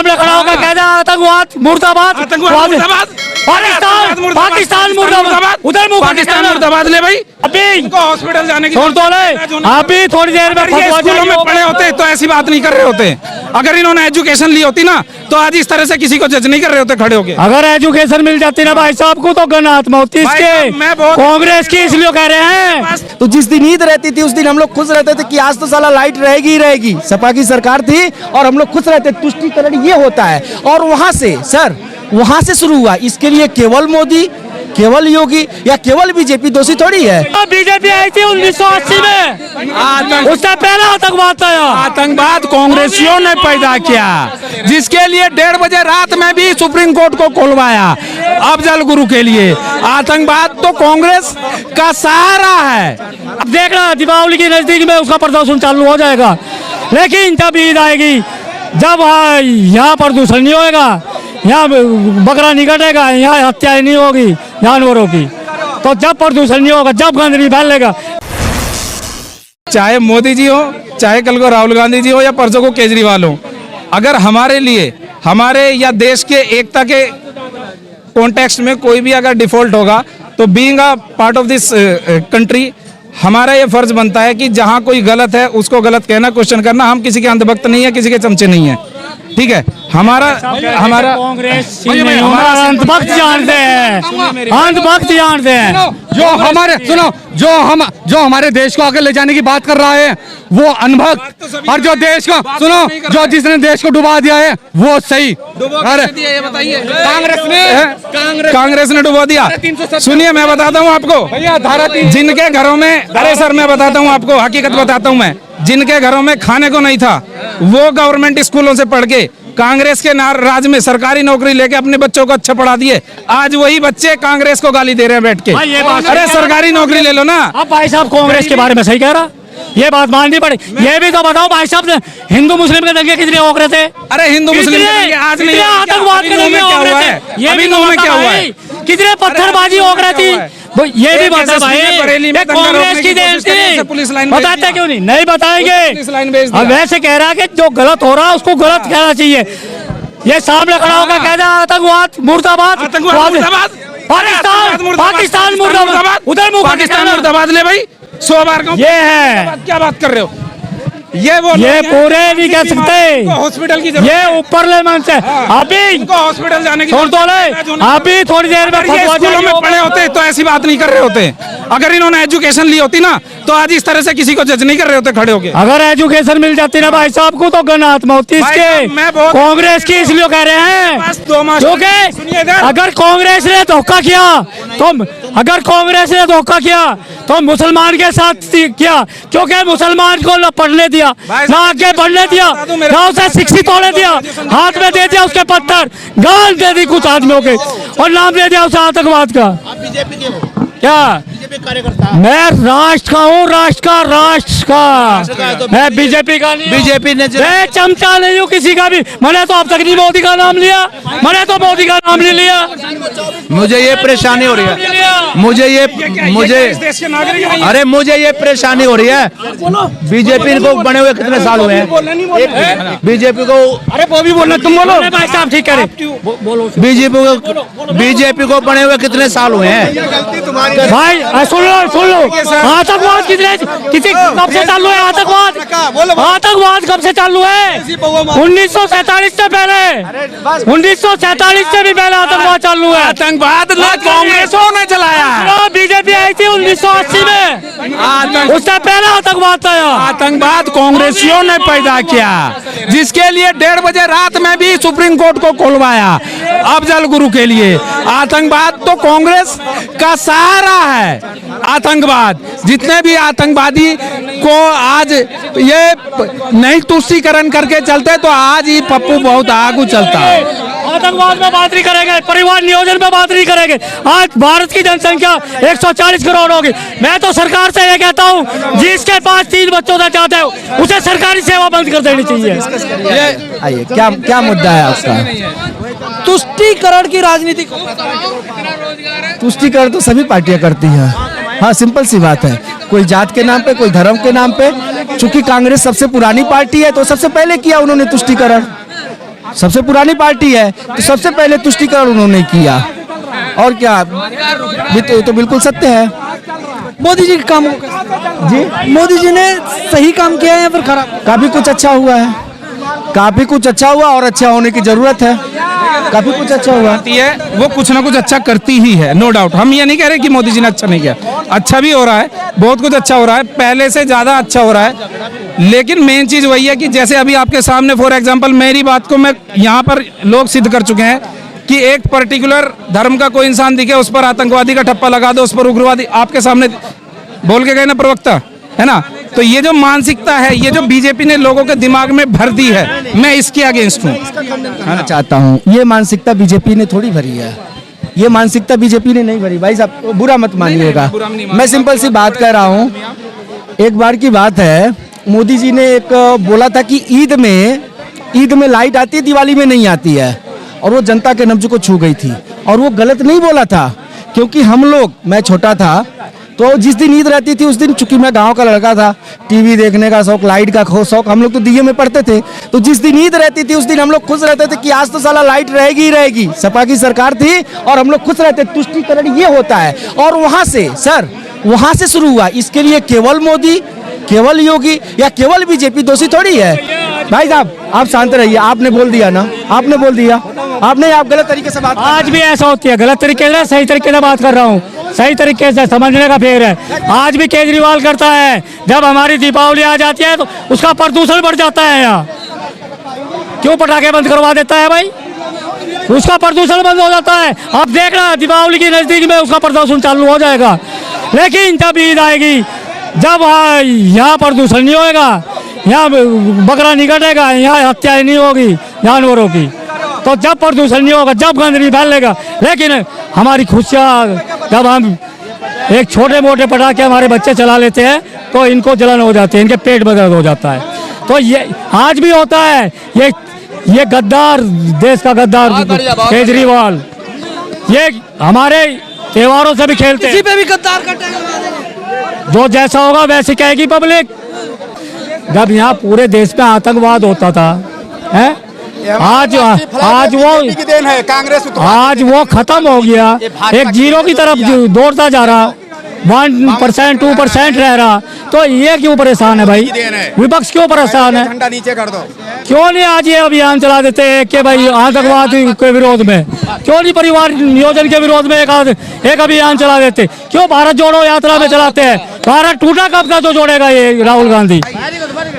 खड़ा होकर कहना आतंकवाद मुर्दाबाद, पाकिस्तान मुर्दाबाद, उधर पाकिस्तान मुर्दाबाद। ले भाई अभी हॉस्पिटल जाने की छोड़ दो अभी थोड़ी देर में स्कूलों में पढ़े होते तो ऐसी बात नहीं कर रहे होते। अगर इन्होंने एजुकेशन ली होती ना तो आज इस तरह से किसी को जज नहीं कर रहे होते खड़े होके। अगर एजुकेशन मिल जाती ना भाई साहब को तो गन हाथ में होती इसके। कांग्रेस की इसलिए कह रहे हैं। तो जिस दिन ईद रहती थी उस दिन हम लोग खुश रहते थे कि आज तो साला लाइट रहेगी ही रहेगी। सपा की सरकार थी और हम लोग खुश रहते। तुष्टीकरण ये होता है और वहां से सर वहां से शुरू हुआ। इसके लिए केवल मोदी, केवल योगी या केवल बीजेपी दोषी थोड़ी है। बीजेपी आई थी 1980 में, उससे पहले आतंकवाद आया। आतंकवाद कांग्रेसियों ने पैदा किया, जिसके लिए 1:30 बजे रात में भी सुप्रीम कोर्ट को खुलवाया अफजल गुरु के लिए। आतंकवाद तो कांग्रेस का सहारा है। अब देख रहा दीपावली के नजदीक में उसका प्रदर्शन चालू हो जाएगा, लेकिन जब ईद आएगी, जब यहाँ प्रदूषण नहीं होगा, यहाँ बकरा नहीं कटेगा, यहाँ हत्याएं नहीं होगी जानवरों की, तो जब प्रदूषण नहीं होगा, जब गंद नहीं फैलेगा। चाहे मोदी जी हो, चाहे कल को राहुल गांधी जी हो या परसों को केजरीवाल हो, अगर हमारे लिए, हमारे या देश के एकता के कॉन्टेक्स्ट में कोई भी अगर डिफॉल्ट होगा तो being a part of this country हमारा ये फर्ज बनता है कि जहां कोई गलत है उसको गलत कहना, क्वेश्चन करना। हम किसी के अंधभक्त नहीं है, किसी के चमचे नहीं है, ठीक है। हमारा कांग्रेस अंधभक्त जानते हैं, अंधभक्त जानते हैं। जो हमारे देश को आगे ले जाने की बात कर रहा है वो अनभक्त, और जो देश को जो जिसने देश को डुबा दिया है वो सही। अरे कांग्रेस ने डुबा दिया। सुनिए मैं बताता हूँ आपको, जिनके घरों में, अरे सर मैं बताता हूँ आपको, हकीकत बताता हूँ मैं, जिनके घरों में खाने को नहीं था वो गवर्नमेंट स्कूलों से पढ़ के कांग्रेस के राज में सरकारी नौकरी लेके अपने बच्चों को अच्छा पढ़ा दिए। आज वही बच्चे कांग्रेस को गाली दे रहे हैं बैठ के। अरे सरकारी नौकरी ले लो ना। अब भाई साहब कांग्रेस के बारे में सही कह रहा, ये बात माननी पड़े। ये भी तो बताओ भाई साहब, हिंदू मुस्लिम के दंगे कितने हो रहे थे? अरे हिंदू मुस्लिम के दंगे आज नहीं, आतंकवाद के दंगे हो रहे थे। ये भी क्या हुआ है? कितने पत्थरबाजी हो रही थी, ये भी बता भाई। कांग्रेस की देन थी, बताते क्यों नहीं बताएंगे। अब वैसे कह रहा है कि जो गलत हो रहा है उसको गलत कहना चाहिए। ये सामने खड़ा होकर कहना आतंकवाद मुर्दाबाद, पाकिस्तान मुर्दाबाद, उधर पाकिस्तान मुर्दाबाद। ले भाई 100 बार ये है, क्या बात कर रहे हो? ये पूरे नहीं कह सकते, हॉस्पिटल की ये ऊपर ले मन से। अभी हॉस्पिटल जाने की छोड़ दो अभी थोड़ी देर में स्कूलों में पढ़े होते तो ऐसी बात नहीं कर रहे होते। अगर इन्होंने एजुकेशन ली होती ना तो आज इस तरह से किसी को जज नहीं कर रहे होते खड़े होके। अगर एजुकेशन मिल जाती ना भाई साहब को तो गन हाथ में होती इसके। कांग्रेस की इसलिए कह रहे हैं क्योंकि अगर कांग्रेस ने धोखा किया तो मुसलमान के साथ किया, क्योंकि मुसलमान को पढ़ने दिया, ना आगे बढ़ने दिया, ना उसे शिक्षित होने दिया, हाथ में दे दिया उसके पत्थर, गाल दे दी कुछ आदमियों के और नाम दे दिया उसे आतंकवाद का। क्या मैं राष्ट्र का हूँ, राष्ट्र का मैं बीजेपी का नहीं। बीजेपी ने मैं चमचा नहीं हूँ किसी का भी। मैंने तो अब तक नहीं मोदी का नाम लिया, मैंने तो मोदी का नाम नहीं लिया। मुझे ये परेशानी हो रही है, मुझे ये परेशानी हो रही है। बीजेपी को बने हुए कितने साल हुए हैं? बीजेपी को, अरे वो भी बोलना, तुम बोलो भाई साहब, ठीक करे। बीजेपी को बने हुए कितने साल हुए हैं भाई? सुन लो आतंकवाद किसी कब से चालू है? आतंकवाद कब से चालू है? 1947 से पहले, 1947 से भी पहले आतंकवाद चालू है। आतंकवाद कांग्रेसों ने चलाया, बीजेपी आई थी 1980 में, उससे पहले आतंकवाद आया। आतंकवाद कांग्रेसियों ने पैदा किया, जिसके लिए 1:30 बजे रात में भी सुप्रीम कोर्ट को खुलवाया अफजल गुरु के लिए। आतंकवाद तो कांग्रेस का सहारा है। आतंकवाद, जितने भी आतंकवादी को आज ये नहीं तुष्टीकरण करके चलते तो आज ही पप्पू बहुत आगू चलता है। आतंकवाद में बात नहीं करेंगे, परिवार नियोजन में बात नहीं करेंगे। आज भारत की जनसंख्या 140 करोड़ होगी। मैं तो सरकार से ये कहता हूँ, जिसके पास 3 बच्चों से चाहते हो उसे सरकारी सेवा बंद कर देनी चाहिए। आइए, क्या मुद्दा है आपका? तुष्टीकरण की राजनीति को तुष्टीकरण तो सभी पार्टियां करती हैं। हाँ, सिंपल सी बात है। कोई जात के नाम पे, कोई धर्म के नाम पे। चूंकि कांग्रेस सबसे पुरानी पार्टी है तो सबसे पहले किया उन्होंने तुष्टीकरण। सबसे पुरानी पार्टी है, तो सबसे पहले तुष्टिकरण उन्होंने किया। और क्या, ये तो बिल्कुल सत्य है। मोदी जी के काम को कैसे? जी, मोदी जी ने सही काम किया है या फिर खराब? काफी कुछ अच्छा हुआ है, काफी कुछ अच्छा हुआ और अच्छा होने की जरूरत है। काफी कुछ अच्छा हुआ है, वो कुछ ना कुछ अच्छा करती ही है, नो डाउट। हम ये नहीं कह रहे कि मोदी जी ने अच्छा नहीं किया, अच्छा भी हो रहा है, बहुत कुछ अच्छा हो रहा है, पहले से ज्यादा अच्छा हो रहा है। लेकिन मेन चीज वही है कि जैसे अभी आपके सामने फॉर एग्जांपल मेरी बात को मैं यहाँ पर लोग सिद्ध कर चुके हैं कि एक पर्टिकुलर धर्म का कोई इंसान दिखे, उस पर आतंकवादी का ठप्पा लगा दो, उस पर उग्रवादी, आपके सामने बोल के गए ना प्रवक्ता, है ना। तो ये जो मानसिकता है, ये जो बीजेपी ने लोगों के दिमाग में भर दी है, मैं इसके अगेंस्ट हूँ। कहना चाहता हूँ, ये मानसिकता बीजेपी ने थोड़ी भरी है, ये मानसिकता बीजेपी ने नहीं भरी। भाई साहब बुरा मत मानिएगा, मैं सिंपल सी बात कह रहा हूँ। एक बार की बात है, मोदी जी ने एक बोला था कि ईद में लाइट आती है, दिवाली में नहीं आती है, और वो जनता के नब्ज को छू गई थी। और वो गलत नहीं बोला था, क्योंकि हम लोग, मैं छोटा था तो जिस दिन ईद रहती थी उस दिन, चूंकि मैं गांव का लड़का था, टीवी देखने का शौक, लाइट का शौक, हम लोग तो दिए में पढ़ते थे, तो जिस दिन ईद रहती थी उस दिन हम लोग खुश रहते थे कि आज तो साला लाइट रहेगी ही रहेगी। सपा की सरकार थी और हम लोग खुश रहते। तुष्टिकरण ये होता है, और वहां से सर, वहां से शुरू हुआ। इसके लिए केवल मोदी, केवल योगी या केवल बीजेपी दोषी थोड़ी है। भाई साहब आप शांत रहिए, आपने बोल दिया ना, आपने बोल दिया, आपने, आप गलत तरीके से बात। आज भी ऐसा होती है, गलत तरीके से, सही तरीके से बात कर रहा हूँ, सही तरीके से समझने का फेर है। आज भी केजरीवाल करता है, जब हमारी दीपावली आ जाती है तो उसका प्रदूषण बढ़ जाता है। यहाँ क्यों पटाखे बंद करवा देता है भाई, उसका प्रदूषण बंद हो जाता है। अब देखना दीपावली की नजदीक में उसका प्रदूषण चालू हो जाएगा। लेकिन जब ईद आएगी, जब यहाँ प्रदूषण नहीं होगा, यहाँ बकरा नहीं कटेगा, यहाँ हत्याएं नहीं होगी जानवरों की, तो जब प्रदूषण नहीं होगा, जब गंद नहीं फैलेगा। लेकिन हमारी खुशियाँ, जब हम एक छोटे मोटे पटाखे हमारे बच्चे चला लेते हैं तो इनको जलन हो जाती है, इनके पेट में दर्द हो जाता है। तो ये आज भी होता है। ये गद्दार, देश का गद्दार केजरीवाल, ये हमारे त्योहारों से भी खेलते हैं। किसी पे भी गद्दार का टैग लगा देंगे। जो जैसा होगा वैसी कहेगी पब्लिक। जब यहाँ पूरे देश में आतंकवाद होता था, है, आज वो खत्म हो गया, एक जीरो की तरफ दौड़ता जा रहा, 1% 2% रह रहा। तो ये क्यों परेशान है भाई, विपक्ष क्यों परेशान है? झंडा नीचे कर दो। क्यों नहीं आज ये अभियान चला देते हैं कि भाई आतंकवाद के विरोध में, क्यों नहीं परिवार नियोजन के विरोध में एक अभियान चला देते? क्यों भारत जोड़ो यात्रा में चलाते हैं? भारत टूटा कब का तो जोड़ेगा ये राहुल गांधी।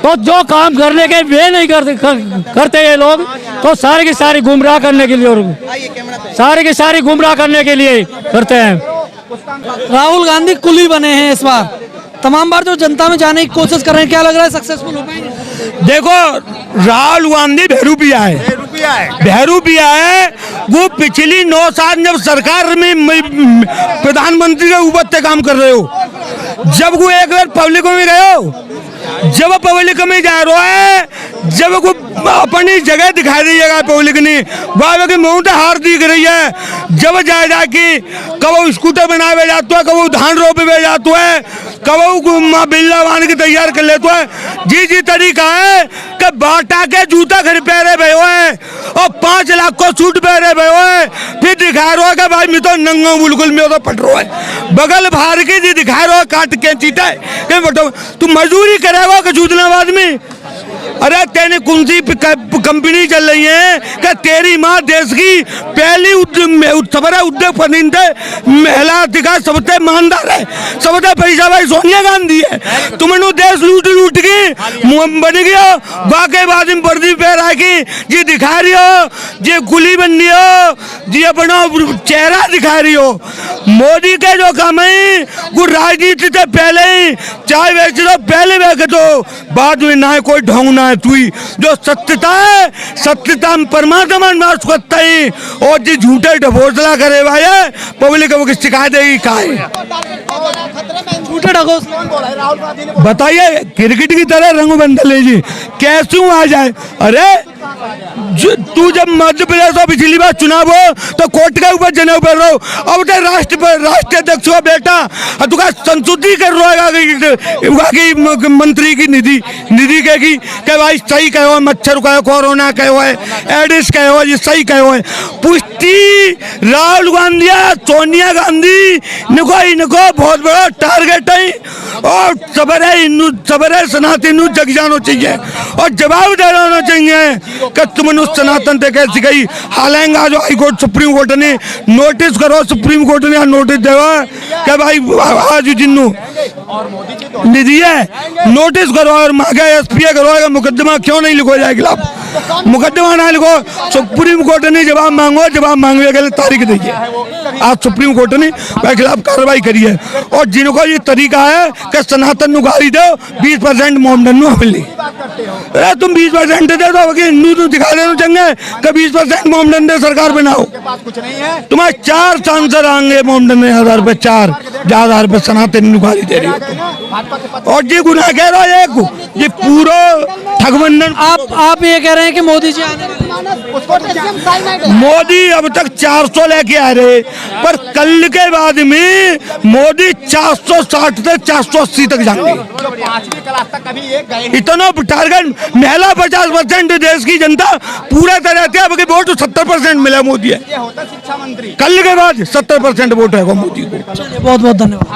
तो जो काम करने के वे नहीं करते ये लोग, तो सारी की सारी गुमराह करने के लिए, सारी की सारी गुमराह करने के लिए करते हैं। राहुल गांधी कुली बने हैं इस बार, तमाम बार जो जनता में जाने की कोशिश कर रहे हैं, क्या लग रहा है सक्सेसफुल हो पाएंगे? देखो राहुल गांधी बहरूपिया है, बहरूपिया है। वो पिछली 9 साल जब सरकार में प्रधानमंत्री के ऊपर से काम कर रहे हो, जब वो एक बार पब्लिक में गए हो, जब पब्लिक में जा रहा है, जब वो अपनी जगह दिखाई रही है पब्लिक ने, बाबा के मुंह से हार दिख रही है। जब जा जाके कब स्कूटर बनावे जाता है, कब धान रोपे जाता है, कब बिल्ला बांध के तैयार कर लेता है। जी तरीका है कि बाटा के जूता घर पहरे भे है और 5 लाख को सूट पहरे भे है, फिर दिखा रहा है कि भाई मैं तो नंगा बिल्कुल में तो पट रहा है, बगल भार के जी दिखा रहा है काट के चीटा है। तू मजदूरी करेगा कि जूतनाबाद में? अरे तेने कौन सी कंपनी चल रही है कि तेरी माँ देश की पहली उद्योगपति महिला अधिकार सबसे ईमानदार है, सबसे पैसा भाई सोनिया गांधी है। तुमने देश लूट के बन गया, वाकई बाद में वर्दी पहन की जी दिखा रही हो, जी गुली बन रही हो, जी अपना चेहरा दिखा रही हो। मोदी के जो काम है वो राजनीति से पहले ही चाय बेच दो, पहले बेच दो, बाद में ना कोई ढोंग ना है। तू जो सत्यता है, सत्यता में परमात्मा में सकता है, और जी झूठे ढकोसला करे भाई पब्लिक को शिकायत देगी। झूठे ढकोस बताइए, क्रिकेट की तरह रंग बदल लीजिए, कैसे आ जाए? अरे तू जब मध्य प्रदेश में पिछली बार चुनाव हो तो कोर्ट के ऊपर जनेऊ पहन रहा हो, अब तो राष्ट्रीय अध्यक्ष हो बेटा, और तू का संसुद्धि कर रहा है मंत्री की निधि के भाई सही कहो है, मच्छर कहो, कोरोना कहो है, एडिस कहो, ये सही कहो है। पुष्टि राहुल गांधी सोनिया गांधी इनको बहुत बड़ा टारगेट है, और सबरे सनातन जग जाना चाहिए और जवाब देना चाहिए कि तुमने उस सनातन से कैसी गई। हालांकि आज हाईकोर्ट सुप्रीम कोर्ट ने नोटिस करो, सुप्रीम कोर्ट ने नोटिस देवा कि भाई आज जिन्नू निधि है नोटिस करो और मांगे एसपीए करो, मुकदमा क्यों नहीं लिखो जाए खिलाफ, मुकदमा ना लिखो। सुप्रीम कोर्ट ने जवाब मांगो, जवाब मांगने के लिए तारीख दी है। आज सुप्रीम कोर्ट ने मेरे खिलाफ कार्रवाई करी है, और जिनको ये तरीका है कि सनातन नु गाली दो 20% मोमडन नु मिली, अरे तुम 20% दे दो कि हिंदू तो दिखा देना चाहिए कि 20% मोमडन दे सरकार बनाओ। तुम्हारे 4 सांसद आएंगे मोमडन ने 1000 रुपए, 4 ज्यादा रुपए सनातन नु गाली दे रही हो, और ये गुनाह कह रहा है ये पूरा ठगबंधन। आप ये कह रहे हैं कि मोदी जी आने वाले, मोदी अब तक 400 लेके आ रहे, पर कल के बाद में मोदी 460 से 480 तक जाएंगे। इतना टारगेट महिला 50%, देश की जनता पूरे तरह से अब वोट 70% मिला मोदी है, कल के बाद 70% वोट है मोदी को। बहुत बहुत धन्यवाद।